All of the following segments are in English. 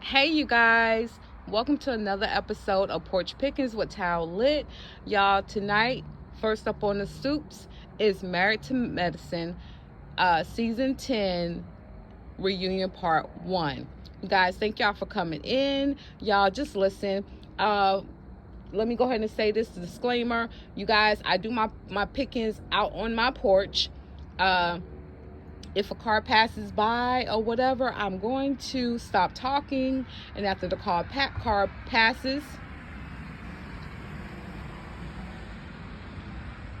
Hey, you guys, welcome to another episode of Porch Pickings with Towel Lit. Y'all, tonight, first up on the Stoops is Married to Medicine, Season 10, Reunion Part 1. You guys, thank y'all for coming in. Y'all, just listen. Let me go ahead and say this disclaimer. You guys, I do my pickings out on my porch. If a car passes by or whatever, I'm going to stop talking, and after the car passes,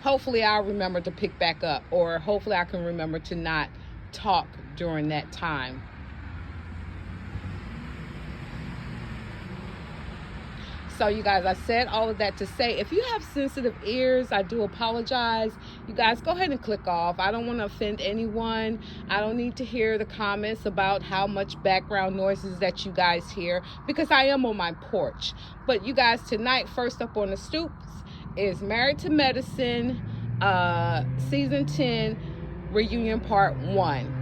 hopefully I'll remember to pick back up, or hopefully I can remember to not talk during that time. So you guys, I said all of that to say, if you have sensitive ears, I do apologize. You guys, go ahead and click off. I don't want to offend anyone. I don't need to hear the comments about how much background noises that you guys hear, because I am on my porch. But you guys, tonight, first up on the Stoops is Married to Medicine, Season 10, Reunion Part 1.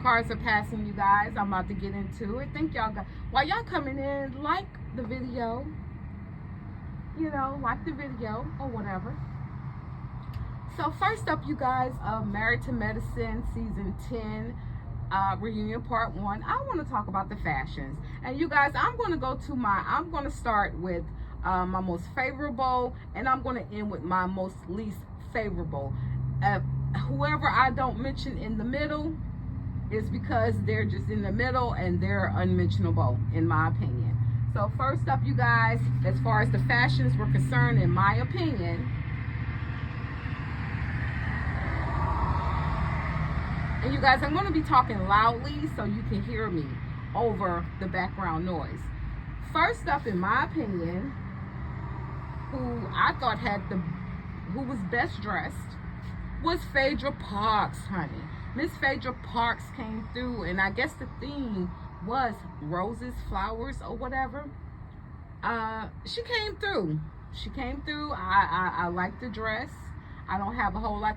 Cars are passing, you guys. I'm about to get into it. Thank y'all guys. While y'all coming in, like the video. Like the video or whatever. So first up, you guys, Married to Medicine, Season 10, Reunion Part 1. I want to talk about the fashions. And you guys, I'm going to start with my most favorable, and I'm going to end with my most least favorable. Whoever I don't mention in the middle, is because they're just in the middle and they're unmentionable, in my opinion. So first up, you guys, as far as the fashions were concerned, in my opinion, and you guys, I'm going to be talking loudly so you can hear me over the background noise. First up, in my opinion, who I thought who was best dressed was Phaedra Parks, honey. Miss Phaedra Parks came through, and I guess the theme was roses, flowers, or whatever. She came through. I like the dress. I don't have a whole lot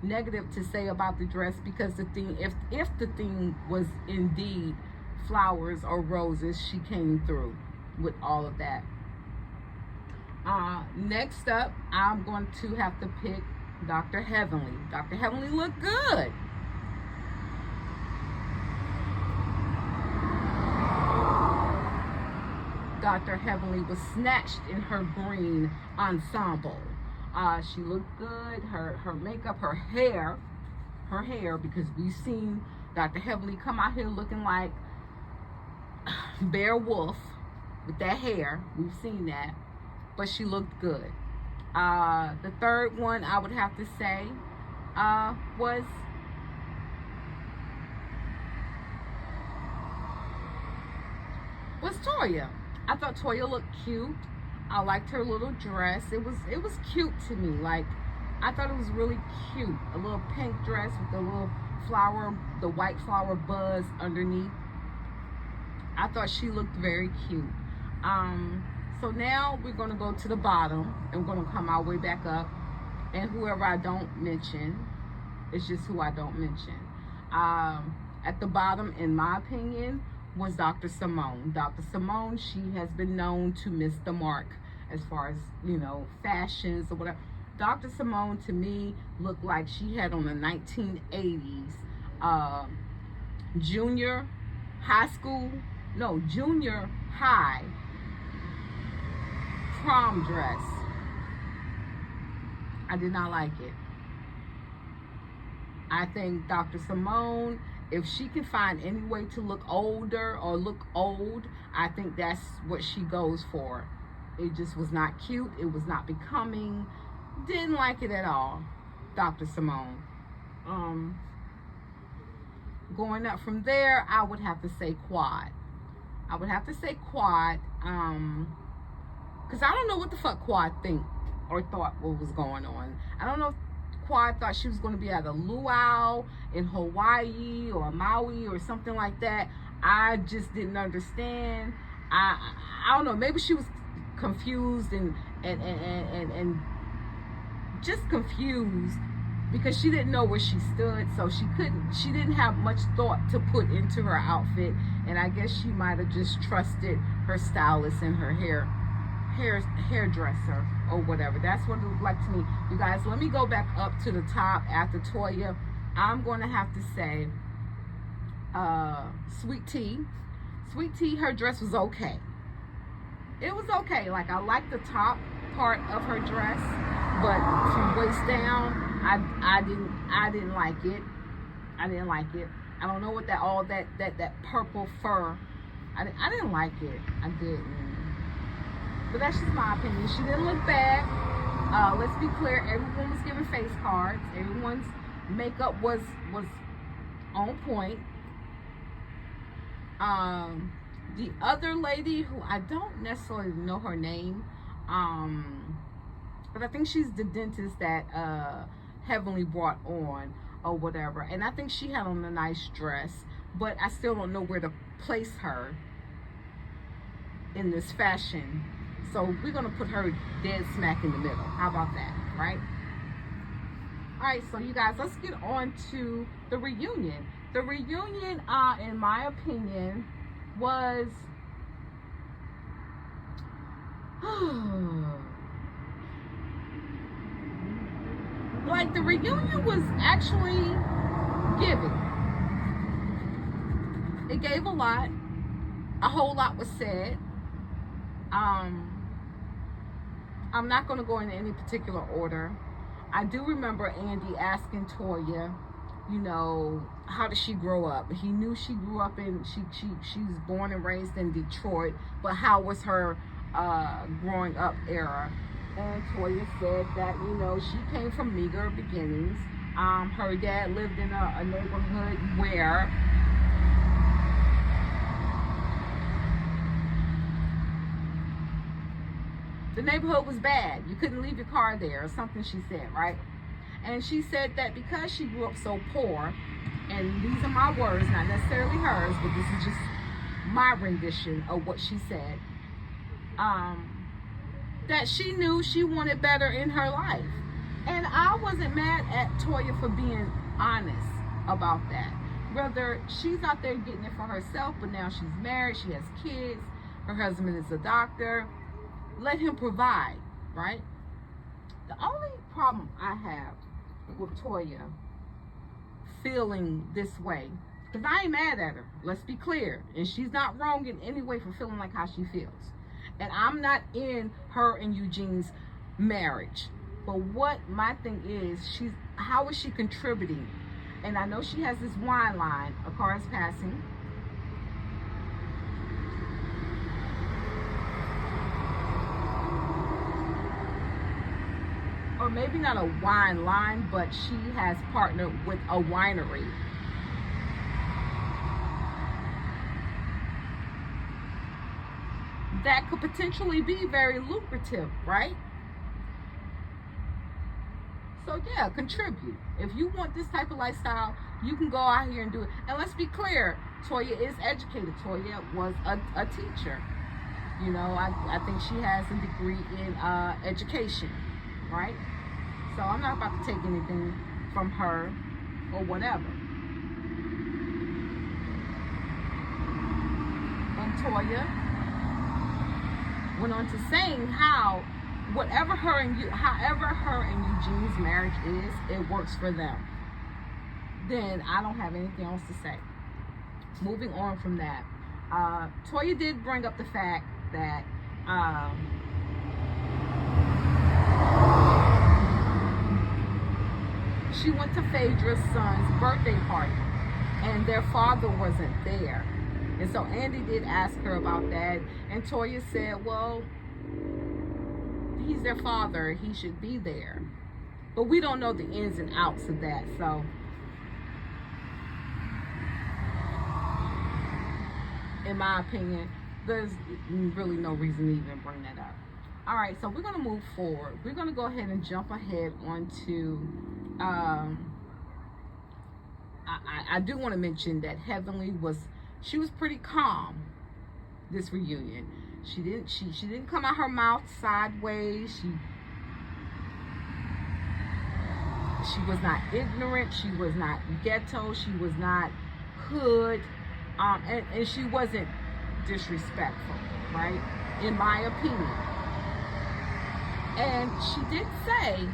negative to say about the dress, because the thing, if the theme was indeed flowers or roses, she came through with all of that. Next up, I'm going to have to pick Dr. Heavenly. Dr. Heavenly looked good. Dr. Heavenly was snatched in her green ensemble. She looked good. Her makeup, her hair, because we've seen Dr. Heavenly come out here looking like Beowulf with that hair. We've seen that. But she looked good. The third one I would have to say was Toya. I thought Toya looked cute. I liked her little dress. It was cute to me. Like, I thought it was really cute. A little pink dress with the little flower, the white flower buzz underneath. I thought she looked very cute. So now we're going to go to the bottom, and we're going to come our way back up. And whoever I don't mention, it's just who I don't mention. At the bottom, in my opinion, was Dr. Simone. Dr. Simone, she has been known to miss the mark as far as, fashions or whatever. Dr. Simone, to me, looked like she had on the 1980s junior high prom dress. I did not like it. I think Dr. Simone, if she can find any way to look older or look old, I think that's what she goes for. It just was not cute. It was not becoming. Didn't like it at all, Dr. Simone. Going up from there, I would have to say Quad. Because I don't know what the fuck Quad thought what was going on. I don't know if Quad thought she was going to be at a luau in Hawaii or Maui or something like that. I just didn't understand. I don't know. Maybe she was confused and just confused because she didn't know where she stood, so she didn't have much thought to put into her outfit, and I guess she might have just trusted her stylist and her hairdresser or whatever. That's what it looked like to me. You guys, let me go back up to the top after Toya. I'm going to have to say Sweet Tea, her dress was okay. It was okay. Like, I liked the top part of her dress, but from waist down, I didn't like it. I didn't like it. I don't know what that purple fur. I didn't like it. I didn't. But that's just my opinion. She didn't look bad. Let's be clear. Everyone was giving face cards. Everyone's makeup was on point. The other lady, who I don't necessarily know her name, but I think she's the dentist that Heavenly brought on or whatever, and I think she had on a nice dress, but I still don't know where to place her in this fashion, so we're gonna put her dead smack in the middle. How about that, right? All right, so you guys, let's get on to the reunion. The reunion, in my opinion, was like, the reunion was actually giving. It gave a lot. A whole lot was said. I'm not going to go in any particular order. I do remember Andy asking Toya, you know, how did she grow up? He knew she grew up in, she was born and raised in Detroit, but how was her growing up era? And Toya said that, you know, she came from meager beginnings. Her dad lived in a neighborhood where the neighborhood was bad. You couldn't leave your car there or something, she said, right? And she said that because she grew up so poor, and these are my words, not necessarily hers, but this is just my rendition of what she said, that she knew she wanted better in her life. And I wasn't mad at Toya for being honest about that. Whether she's out there getting it for herself, but now she's married, she has kids, her husband is a doctor, let him provide, right? The only problem I have with Toya feeling this way, because I ain't mad at her, let's be clear, and she's not wrong in any way for feeling like how she feels. And I'm not in her and Eugene's marriage. But what my thing is, how is she contributing? And I know she has this wine line, a car is passing. Or maybe not a wine line, but she has partnered with a winery. That could potentially be very lucrative, right? So yeah, contribute. If you want this type of lifestyle, you can go out here and do it. And let's be clear, Toya is educated. Toya was a teacher. You know, I think she has a degree in education, right? So I'm not about to take anything from her or whatever. And Toya went on to saying how however her and Eugene's marriage is, it works for them. Then I don't have anything else to say. Moving on from that, Toya did bring up the fact that she went to Phaedra's son's birthday party and their father wasn't there. And so Andy did ask her about that, and Toya said, well, he's their father, he should be there. But we don't know the ins and outs of that, so in my opinion, there's really no reason to even bring that up. All right, so we're going to move forward. We're going to go ahead and jump ahead onto, I do want to mention that Heavenly she was pretty calm this reunion. She didn't come out her mouth sideways. She was not ignorant. She was not ghetto. She was not hood. And she wasn't disrespectful, right? In my opinion. And she did say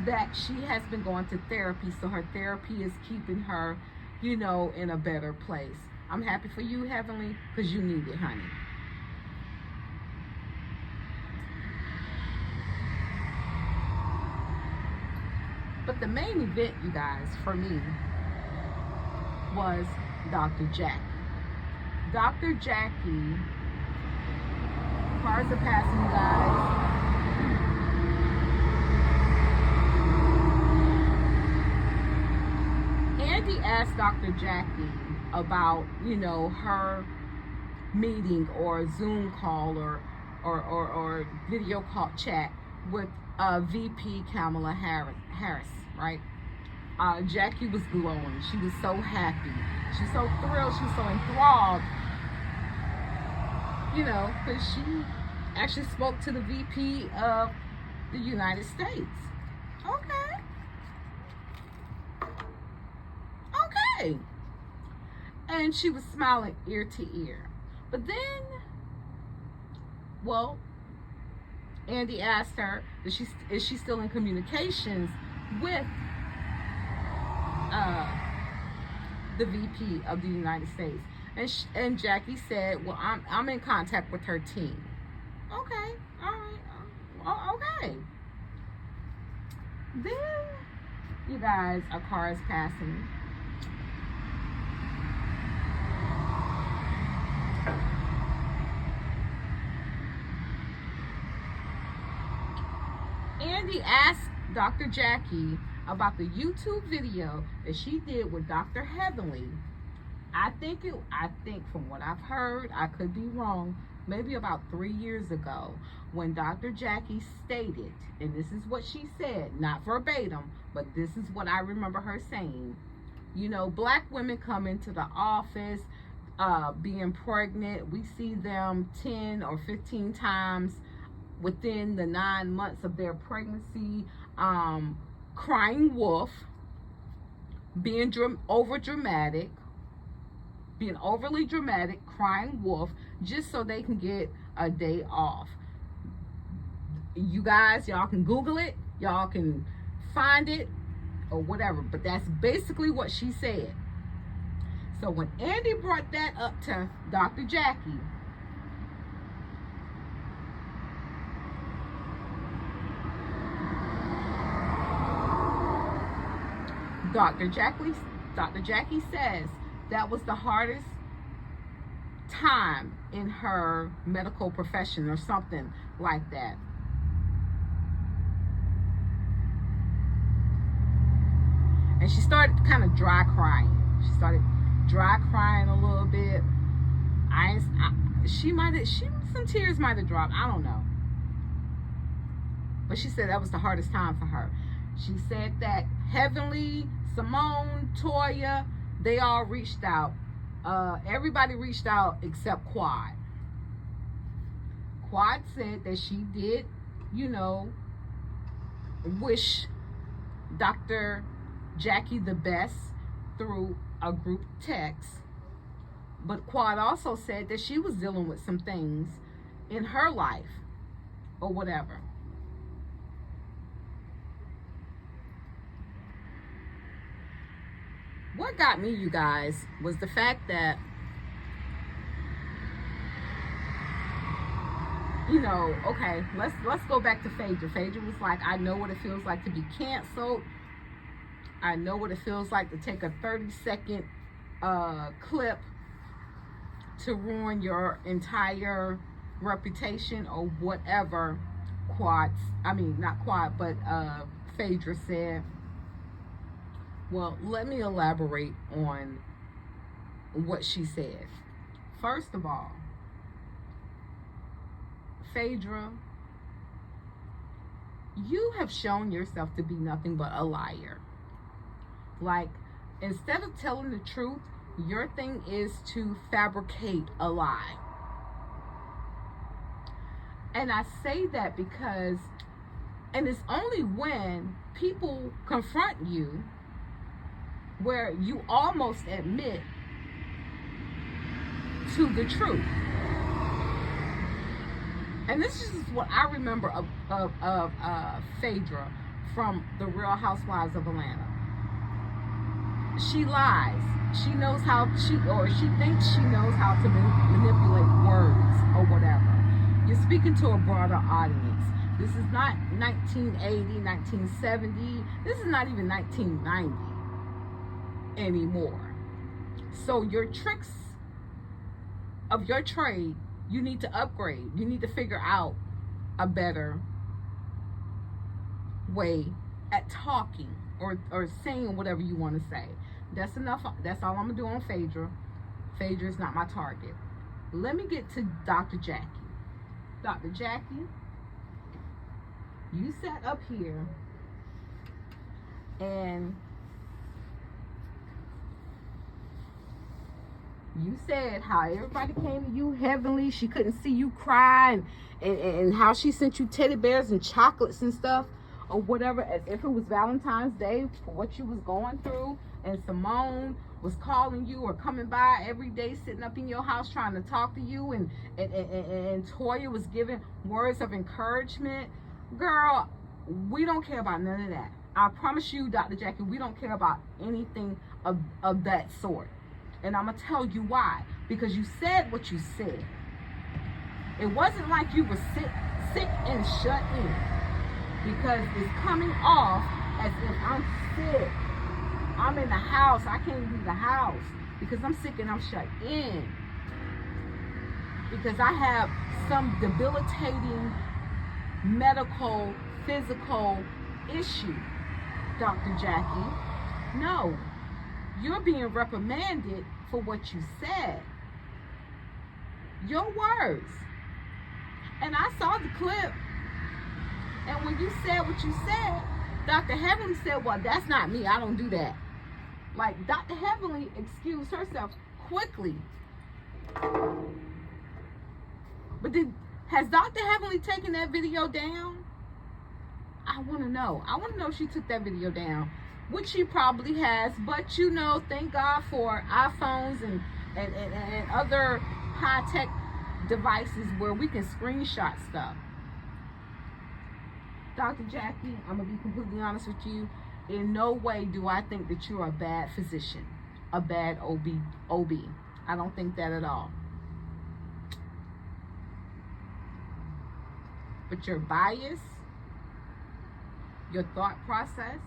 that she has been going to therapy, so her therapy is keeping her, in a better place. I'm happy for you, Heavenly, because you need it, honey. But the main event, you guys, for me, was Dr. Jackie. Dr. Jackie, cars are passing, you guys. Andy asked Dr. Jackie about, her meeting or Zoom call or video call chat with VP Kamala Harris, right? Jackie was glowing. She was so happy. She was so thrilled. She was so enthralled, because she actually spoke to the VP of the United States. Okay. And she was smiling ear to ear. But then, Andy asked her, is she still in communications with the VP of the United States? And Jackie said, well, I'm in contact with her team. Okay, all right, okay. Then, you guys, a car is passing. Andy asked Dr. Jackie about the YouTube video that she did with Dr. Heavenly. I think from what I've heard, I could be wrong, maybe about 3 years ago, when Dr. Jackie stated, and this is what she said, not verbatim, but this is what I remember her saying. Black women come into the office being pregnant. We see them 10 or 15 times within the 9 months of their pregnancy, crying wolf, being overly dramatic, crying wolf, just so they can get a day off. You guys, y'all can Google it, y'all can find it, or whatever, but that's basically what she said. So when Andy brought that up to Dr. Jackie, Dr. Jackie says that was the hardest time in her medical profession or something like that. And she started kind of dry crying. She started dry crying a little bit. Some tears might have dropped. I don't know. But she said that was the hardest time for her. She said that Heavenly, Simone, Toya, they all reached out. Everybody reached out except Quad. Quad said that she did, wish Dr. Jackie the best through a group text. But Quad also said that she was dealing with some things in her life or whatever. What got me, you guys, was the fact that, okay, let's go back to Phaedra. Phaedra was like, I know what it feels like to be canceled. I know what it feels like to take a 30-second clip to ruin your entire reputation or whatever Phaedra said. Well, let me elaborate on what she said. First of all, Phaedra, you have shown yourself to be nothing but a liar. Like, instead of telling the truth, your thing is to fabricate a lie. And I say that because, And it's only when people confront you where you almost admit to the truth. And this is what I remember of Phaedra from The Real Housewives of Atlanta. She lies. She knows how, she thinks she knows how to manipulate words or whatever. You're speaking to a broader audience. This is not 1980, 1970. This is not even 1990 anymore. So your tricks of your trade, you need to upgrade. You need to figure out a better way at talking or saying whatever you want to say. That's enough. That's all I'm going to do on Phaedra. Phaedra is not my target. Let me get to Dr. Jackie. Dr. Jackie, you sat up here and you said how everybody came to you heavenly. She couldn't see you cry, and how she sent you teddy bears and chocolates and stuff or whatever, as if it was Valentine's Day for what you was going through. And Simone was calling you or coming by every day, sitting up in your house trying to talk to you, and Toya was giving words of encouragement. Girl, we don't care about none of that. I promise you, Dr. Jackie, we don't care about anything of that sort. And I'm going to tell you why. Because you said what you said. It wasn't like you were sick and shut in. Because it's coming off as if I'm sick. I'm in the house. I can't leave the house because I'm sick and I'm shut in. Because I have some debilitating medical, physical issue, Dr. Jackie. No, you're being reprimanded for what you said. Your words. And I saw the clip. And when you said what you said, Dr. Heavenly said, well, that's not me. I don't do that. Like, Dr. Heavenly excused herself quickly. But has Dr. Heavenly taken that video down? I want to know. I want to know if she took that video down, which she probably has. But, you know, thank God for iPhones and other high-tech devices where we can screenshot stuff. Dr. Jackie, I'm going to be completely honest with you. In no way do I think that you're a bad physician, a bad OB. I don't think that at all. But your bias, your thought process,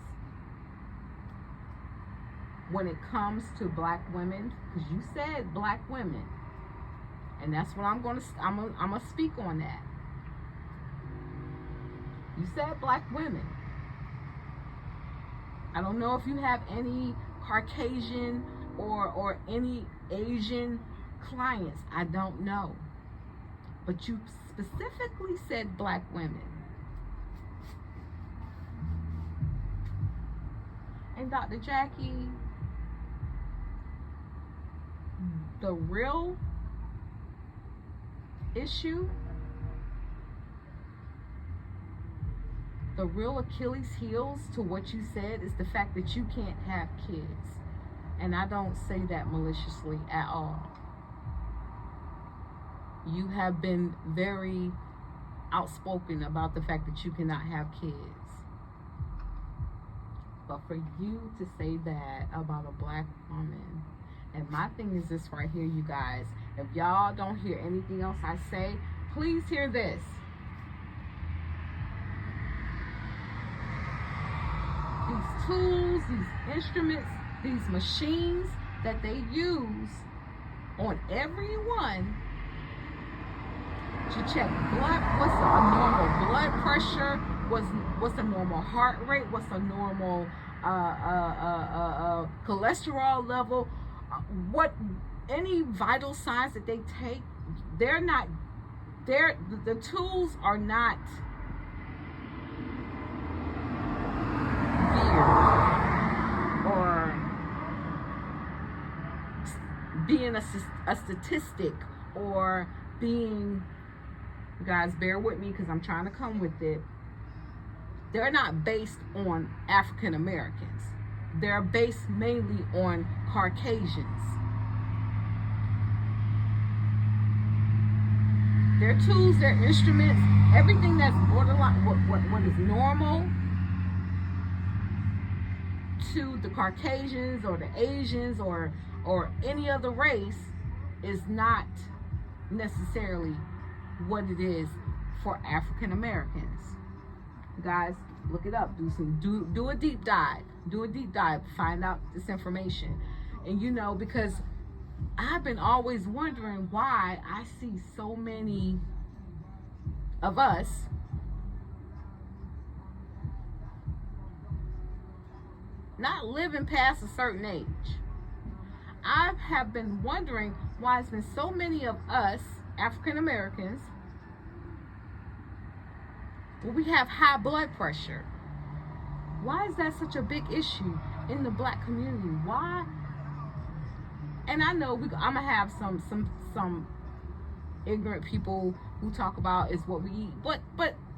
when it comes to black women, because you said black women, and that's what I'm gonna speak on that. You said black women. I don't know if you have any Caucasian or any Asian clients. I don't know. But you specifically said black women. And Dr. Jackie, the real issue, the real Achilles heels to what you said is the fact that you can't have kids. And I don't say that maliciously at all. You have been very outspoken about the fact that you cannot have kids. But for you to say that about a black woman, and my thing is this right here, you guys. If y'all don't hear anything else I say, please hear this. These tools, these instruments, these machines that they use on everyone to check blood, what's a normal blood pressure, what's a normal heart rate, what's a normal cholesterol level, what any vital signs that they take, the tools are not weird or being a statistic or being, you guys bear with me because I'm trying to come with it, they're not based on African Americans. They're based mainly on Caucasians. Their tools, their instruments, everything that's borderline, what is normal to the Caucasians or the Asians or any other race is not necessarily what it is for African Americans. Guys, look it up. Do a deep dive. Do a deep dive. Find out this information. And you know, because I've been always wondering why I see so many of us not living past a certain age. I have been wondering why it's been so many of us African Americans, well, we have high blood pressure. Why is that such a big issue in the black community? Why? And I know I'm gonna have some ignorant people who talk about is what we eat, but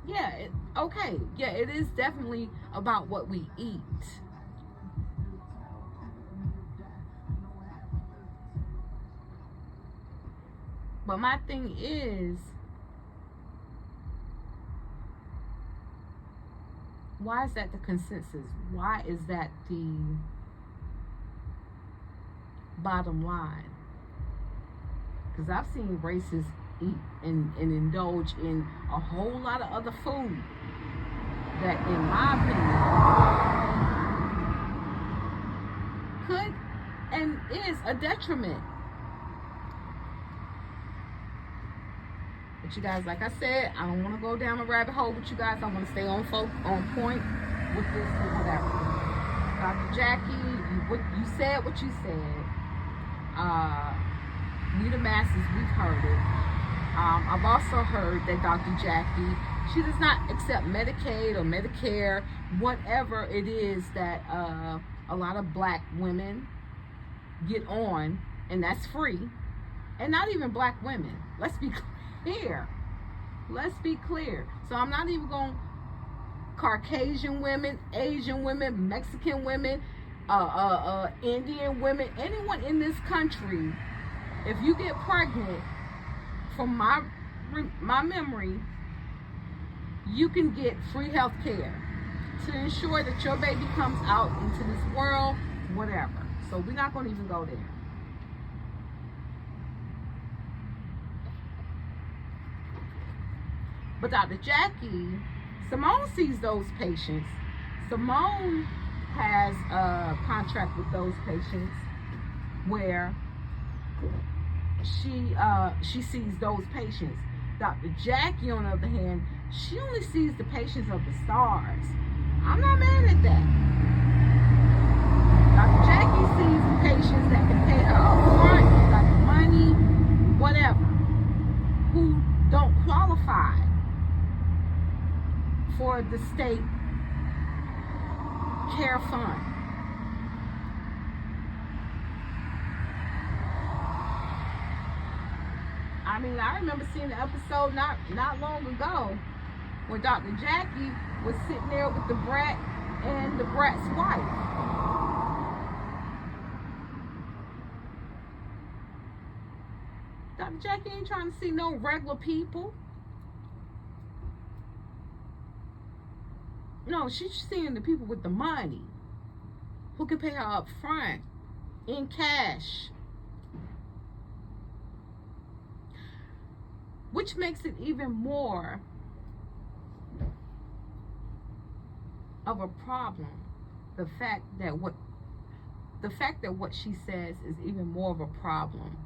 yeah, okay, yeah, it is definitely about what we eat. But my thing is, why is that the consensus? Why is that the bottom line? Because I've seen races eat and indulge in a whole lot of other food that, in my opinion, could and is a detriment. But you guys, like I said, I don't want to go down a rabbit hole with you guys. I want to stay on point with this or whatever. Dr. Jackie, you said what you said. We the masses, we've heard it. I've also heard that Dr. Jackie, she does not accept Medicaid or Medicare, whatever it is that a lot of black women get on, and that's free. And not even black women. Let's be clear. Let's be clear. So I'm not even going Caucasian women, Asian women, Mexican women, Indian women, anyone in this country. If you get pregnant, from my memory, you can get free health care to ensure that your baby comes out into this world, whatever. So we're not going to even go there. But Dr. Jackie, Simone sees those patients. Simone has a contract with those patients where she sees those patients. Dr. Jackie, on the other hand, she only sees the patients of the stars. I'm not mad at that. Dr. Jackie sees the patients that can pay her up front, like money, whatever, who don't qualify for the state care fund. I mean, I remember seeing the episode not long ago where Dr. Jackie was sitting there with the brat and the brat's wife. Dr. Jackie ain't trying to see no regular people. No, she's seeing the people with the money who can pay her up front in cash. Which makes it even more of a problem. The fact that what she says is even more of a problem.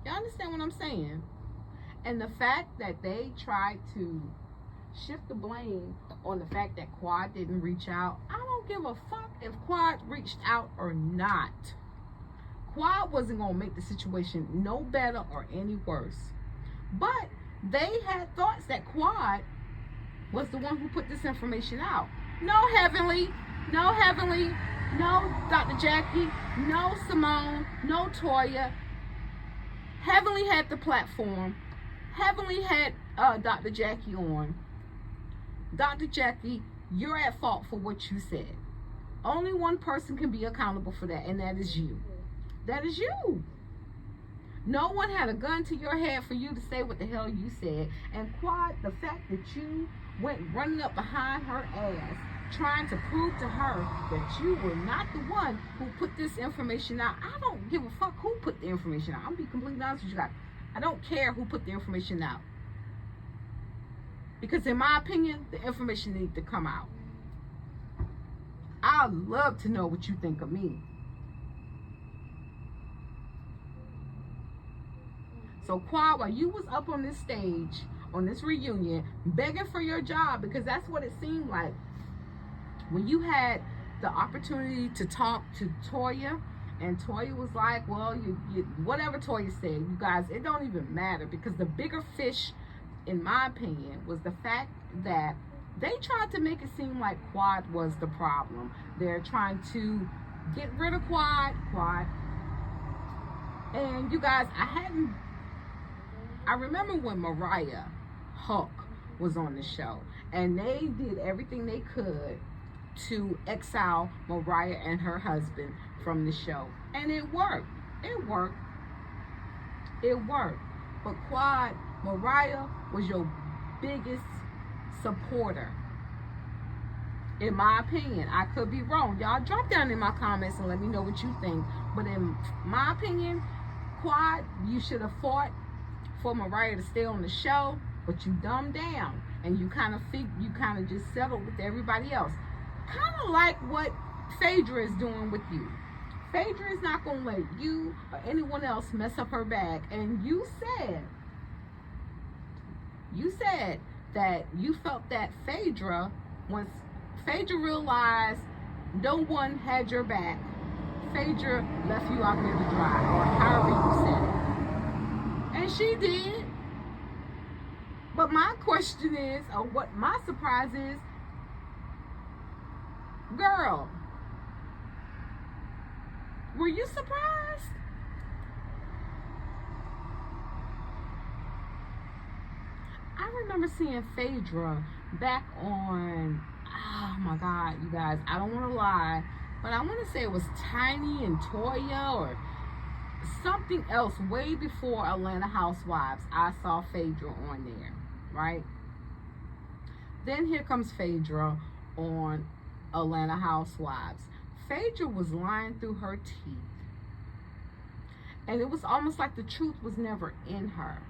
Y'all understand what I'm saying? And the fact that they tried to shift the blame on the fact that Quad didn't reach out. I don't give a fuck if Quad reached out or not. Quad wasn't going to make the situation no better or any worse. But they had thoughts that Quad was the one who put this information out. No, Heavenly, no Dr. Jackie, no Simone, no Toya. Heavenly had the platform. Heavenly had Dr. Jackie on. Dr. Jackie, you're at fault for what you said. Only one person can be accountable for that, and that is you. That is you. No one had a gun to your head for you to say what the hell you said. And Quad, the fact that you went running up behind her ass, trying to prove to her that you were not the one who put this information out. I don't give a fuck who put the information out. I'm gonna be completely honest with you guys. I don't care who put the information out. Because in my opinion, the information needs to come out. I'd love to know what you think of me. So Quad, while you was up on this stage, on this reunion, begging for your job, because that's what it seemed like. When you had the opportunity to talk to Toya, and Toya was like, well, you whatever Toya said, you guys, it don't even matter, because the bigger fish, in my opinion, was the fact that they tried to make it seem like Quad was the problem. They're trying to get rid of Quad. And you guys, I remember when Mariah Huck was on the show, and they did everything they could to exile Mariah and her husband from the show. And it worked. It worked. But Quad, Mariah was your biggest supporter. In my opinion, I could be wrong. Y'all drop down in my comments and let me know what you think. But in my opinion, Quad, you should have fought for Mariah to stay on the show, but you dumbed down and you kind of just settled with everybody else. Kind of like what Phaedra is doing with you. Phaedra is not going to let you or anyone else mess up her bag. And you said that you felt that Phaedra, once Phaedra realized no one had your back, Phaedra left you out there to dry, or however you said it. And she did. But my question is, or what my surprise is, girl, were you surprised? I remember seeing Phaedra back on, oh my God, you guys, I don't want to lie, but I want to say it was Tiny and Toya or something else way before Atlanta Housewives. I saw Phaedra on there, right? Then here comes Phaedra on Atlanta Housewives. Phaedra was lying through her teeth. And it was almost like the truth was never in her.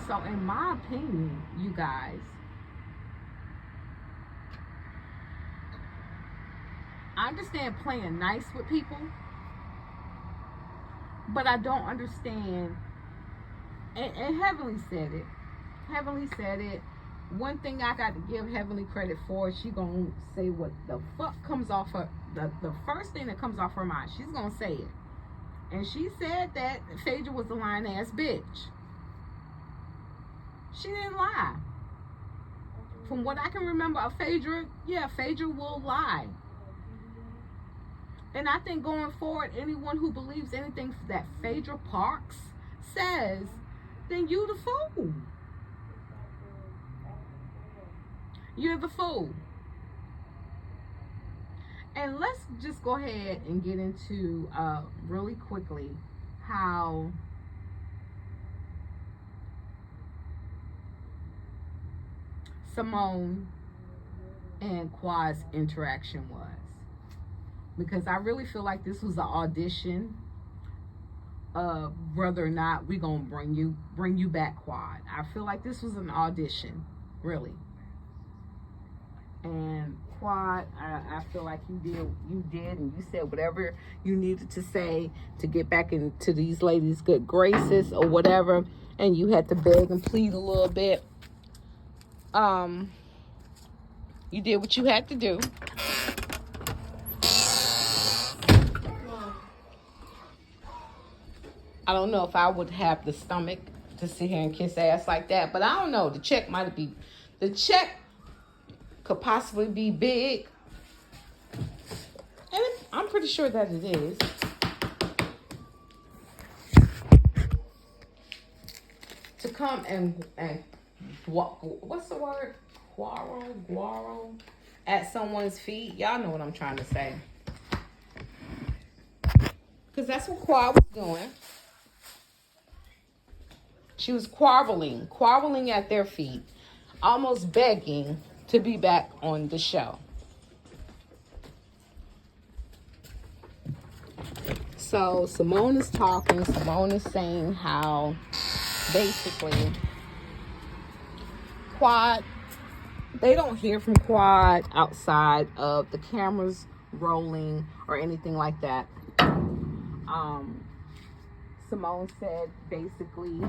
So in my opinion, you guys, I understand playing nice with people, but I don't understand, and Heavenly said it. One thing I got to give Heavenly credit for, she gonna say what the fuck comes off her, the first thing that comes off her mind, she's gonna say it. And she said that Phaedra was a lying ass bitch. She didn't lie. From what I can remember of Phaedra, yeah, Phaedra will lie. And I think going forward, anyone who believes anything that Phaedra Parks says, then you the fool. You're the fool. And let's just go ahead and get into really quickly how Simone and Quad's interaction was. Because I really feel like this was an audition of whether or not we're gonna bring you back, Quad. I feel like this was an audition, really. And Quad, I feel like you did, and you said whatever you needed to say to get back into these ladies' good graces or whatever, and you had to beg and plead a little bit. You did what you had to do. I don't know if I would have the stomach to sit here and kiss ass like that, but I don't know. The check could possibly be big pretty sure that it is. To come and what's the word? Guaro at someone's feet. Y'all know what I'm trying to say. Because that's what Quad was doing. She was quarreling at their feet, almost begging to be back on the show. So Simone is talking. Simone is saying how basically Quad, they don't hear from Quad outside of the cameras rolling or anything like that. Simone said basically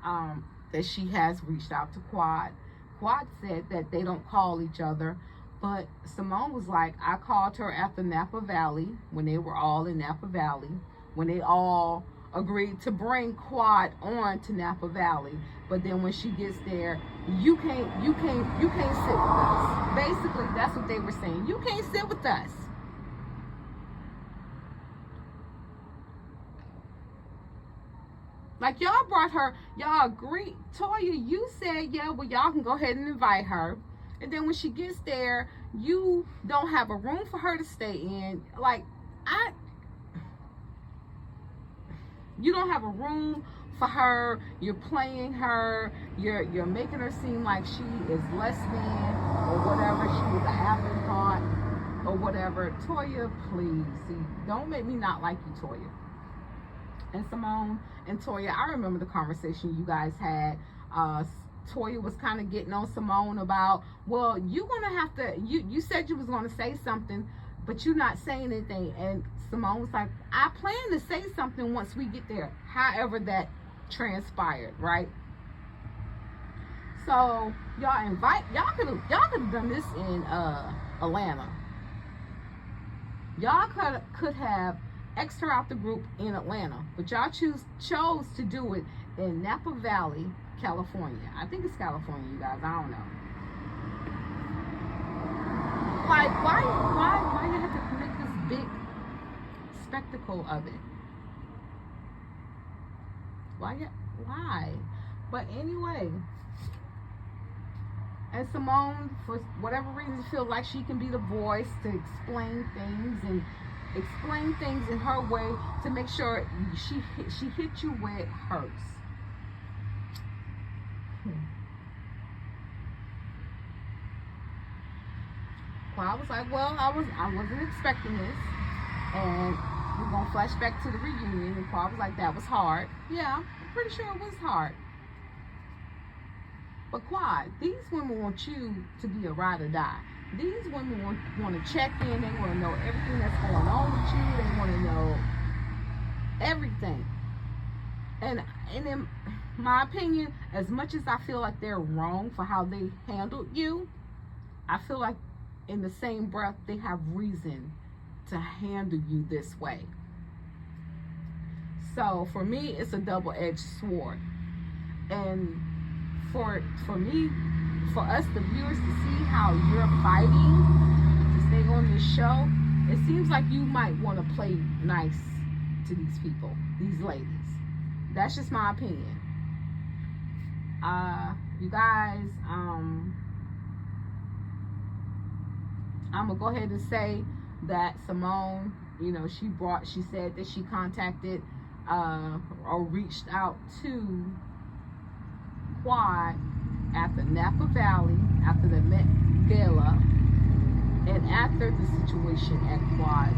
that she has reached out to Quad. Quad said that they don't call each other, but Simone was like, I called her after Napa Valley, when they were all in Napa Valley, when they all agreed to bring Quad on to Napa Valley. But then when she gets there, you can't sit with us. Basically, that's what they were saying. You can't sit with us. Like, y'all brought her, y'all agreed. Toya, you said, yeah, well, y'all can go ahead and invite her. And then when she gets there, you don't have a room for her to stay in. Like, you don't have a room for her. You're playing her. You're making her seem like she is less than or whatever. She was an afterthought or whatever. Toya, please. See, don't make me not like you, Toya. And Simone and Toya, I remember the conversation you guys had. Toya was kind of getting on Simone about, well, you're going to have to, you said you was going to say something, but you're not saying anything. And Simone was like, I plan to say something once we get there. However that transpired, right? So y'all could have done this in Atlanta. Y'all could have X'd her out the group in Atlanta, but y'all chose to do it in Napa Valley, California. I think it's California, you guys. I don't know. Like, why you have to make this big spectacle of it? Why? But anyway, and Simone, for whatever reason, feels like she can be the voice to explain things in her way to make sure she hits you where it hurts. Well, I was like, well, I wasn't expecting this, and we're gonna flash back to the reunion. And Paul was like, that was hard. Yeah, I'm pretty sure it was hard. But Quad, these women want you to be a ride or die. These women want to check in. They want to know everything that's going on with you. They want to know everything. And in my opinion, as much as I feel like they're wrong for how they handled you, I feel like in the same breath, they have reason to handle you this way. So for me, it's a double-edged sword. And for me, for us, the viewers, to see how you're fighting to stay on this show, it seems like you might want to play nice to these people, these ladies. That's just my opinion. You guys, I'm gonna go ahead and say that Simone, she said that she contacted or reached out to Quad after Napa Valley, after the Met Gala, and after the situation at Quad's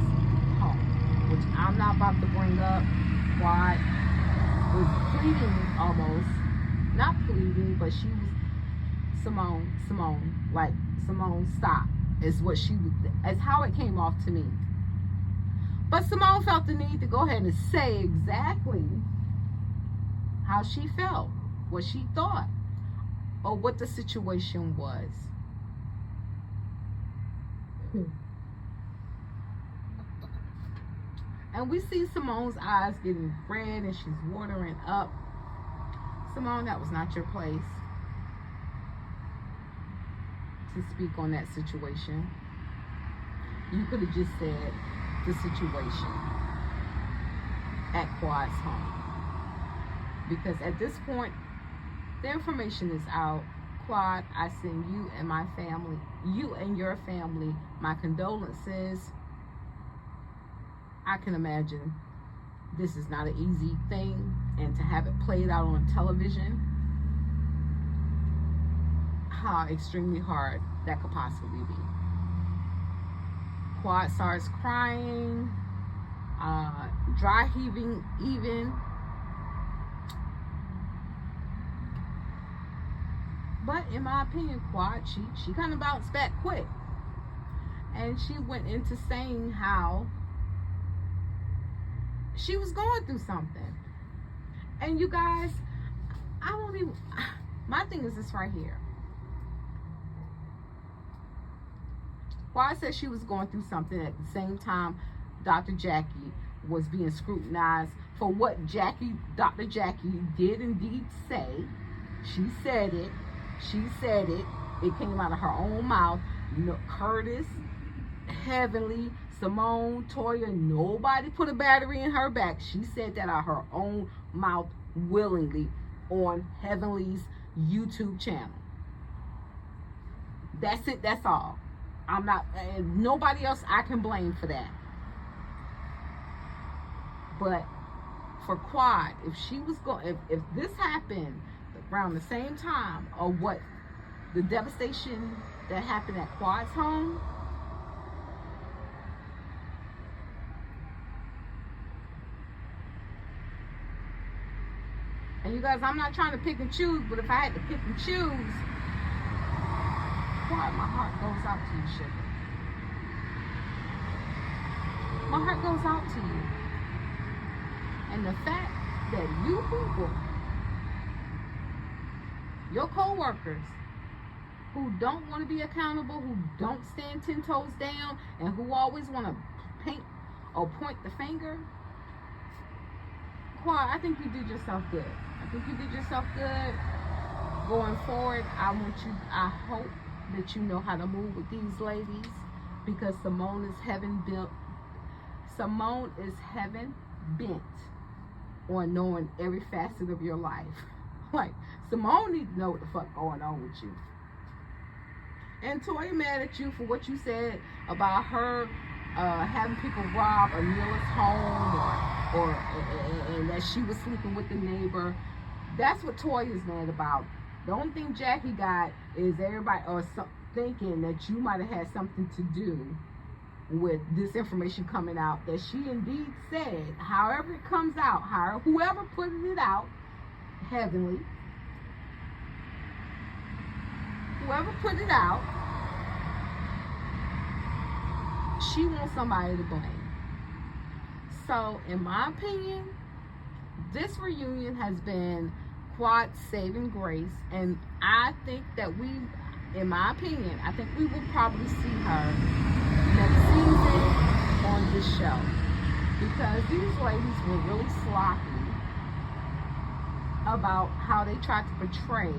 home, which I'm not about to bring up. Quad was pleading, almost, not pleading, but she was, Simone, stop, is what as how it came off to me. But Simone felt the need to go ahead and say exactly how she felt, what she thought, or what the situation was. And we see Simone's eyes getting red and she's watering up. Simone, that was not your place to speak on that situation. you could have just said the situation at Quad's home. Because at this point, the information is out. Quad, I send you and my family, you and your family, my condolences. I can imagine this is not an easy thing, and to have it played out on television, how extremely hard that could possibly be. Quad starts crying, dry heaving even. But in my opinion, Quad, she kind of bounced back quick. And she went into saying how she was going through something. And you guys, my thing is this right here. Quad said she was going through something at the same time Dr. Jackie was being scrutinized for what Dr. Jackie did indeed say. She said it. She said it. It came out of her own mouth. No, Curtis, Heavenly, Simone, Toya, nobody put a battery in her back. She said that out of her own mouth willingly on Heavenly's YouTube channel. That's it. That's all. I'm not, nobody else I can blame for that. But for Quad, if she was going, if this happened around the same time of what the devastation that happened at Quad's home, and you guys, I'm not trying to pick and choose, but if I had to pick and choose, Quad, my heart goes out to you, sugar. My heart goes out to you. And the fact that you people, your co-workers, who don't want to be accountable, who don't stand 10 toes down, and who always want to paint or point the finger, Quad, I think you did yourself good. I think you did yourself good. Going forward, I hope that you know how to move with these ladies, because Simone is heaven bent on knowing every facet of your life. Like, Simone needs to know what the fuck going on with you. And Toya mad at you for what you said about her having people rob Anila's home, and that she was sleeping with the neighbor. That's what Toya's mad about. The only thing Jackie got is everybody thinking that you might have had something to do with this information coming out, that she indeed said, however it comes out, whoever put it out, Heavenly, whoever put it out, she wants somebody to blame. So, in my opinion, this reunion has been Quad's saving grace, and I think that in my opinion, I think we will probably see her next season on this show, because these ladies were really sloppy about how they tried to portray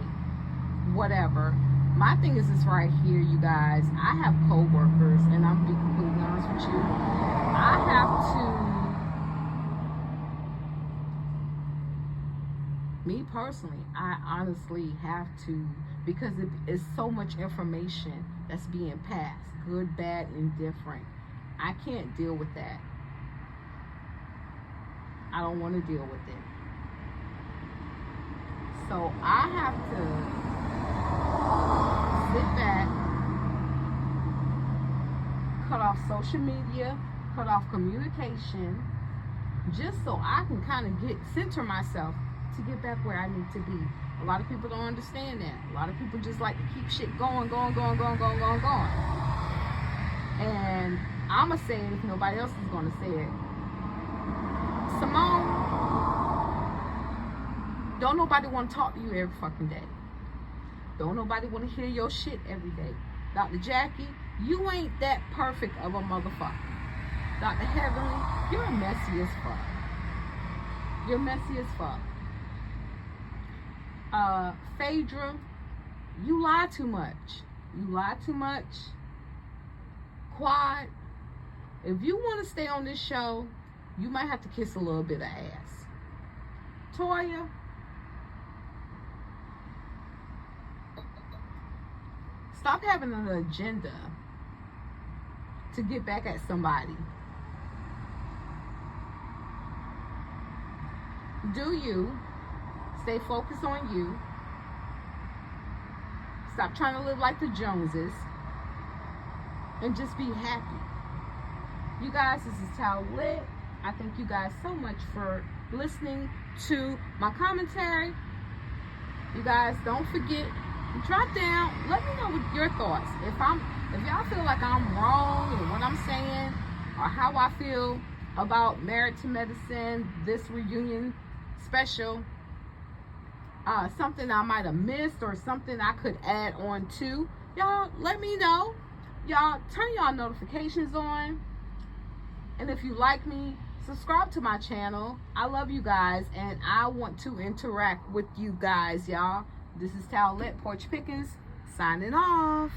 whatever. My thing is this right here, you guys. I have co-workers, and I'm gonna be completely honest with you. I have to, me personally, I honestly have to, because it's so much information that's being passed, good, bad, indifferent. I can't deal with that. I don't want to deal with it. So I have to sit back, cut off social media, cut off communication, just so I can kind of center myself to get back where I need to be. A lot of people don't understand that. A lot of people just like to keep shit going. And I'ma say it if nobody else is gonna say it. Simone, don't nobody want to talk to you every fucking day. Don't nobody want to hear your shit every day. Dr. Jackie, you ain't that perfect of a motherfucker. Dr. Heavenly, you're messy as fuck. You're messy as fuck. Phaedra, you lie too much. You lie too much. Quad, If you want to stay on this show, you might have to kiss a little bit of ass. Toya, stop having an agenda to get back at somebody. Do you. Stay focused on you. Stop trying to live like the Joneses. And just be happy. You guys, this is Lit. I thank you guys so much for listening to my commentary. You guys, don't forget, drop down. Let me know what your thoughts. If y'all feel like I'm wrong in what I'm saying, or how I feel about Married to Medicine, this reunion special, something I might have missed or something I could add on to, y'all let me know. Y'all turn y'all notifications on, and if you like me, subscribe to my channel. I love you guys, and I want to interact with you guys, y'all. This is Lit Porch Pickens signing off.